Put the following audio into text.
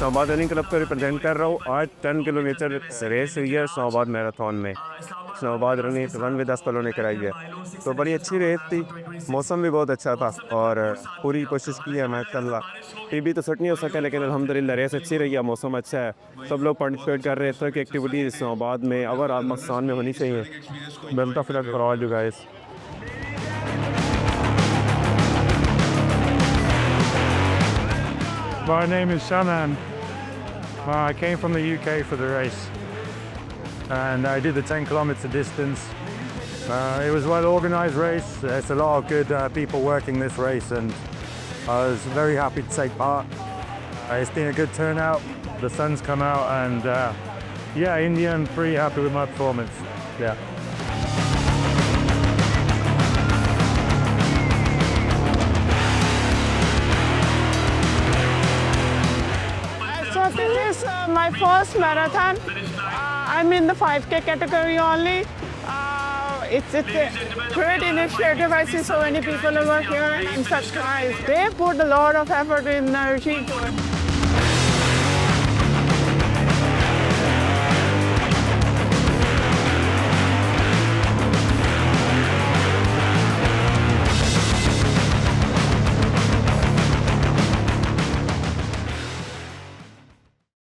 Islamabad running club को represent कर रहा हूँ। आज 10 किलोमीटर रेस हुई है इस्लामाबाद मैराथन में। इस्लामाबाद रन विद अस्पलों ने कराई है, तो बड़ी अच्छी रेस थी। मौसम भी बहुत अच्छा था और पूरी कोशिश की है माशाल्लाह। पीबी तो सेट नहीं हो सका, लेकिन अल्हम्दुलिल्लाह रेस अच्छी रही है, मौसम अच्छा है, सब लोग पार्टिसिपेट कर रहे हैं। तरह की एक्टिविटीज इस्लामाबाद में और पाकिस्तान में होनी चाहिए। Best of luck for all you guys. My name is Sher. I came from the UK for the race and I did the 10 kilometer distance. It was a well organized race. There's a lot of good people working this race and I was very happy to take part. It's been a good turnout. The sun's come out and yeah, in the end, pretty happy with my performance. Yeah. So this is my first marathon. I'm in the 5K category only. It's a great initiative. I see so many people over here and subscribe. They put a lot of effort and energy to it.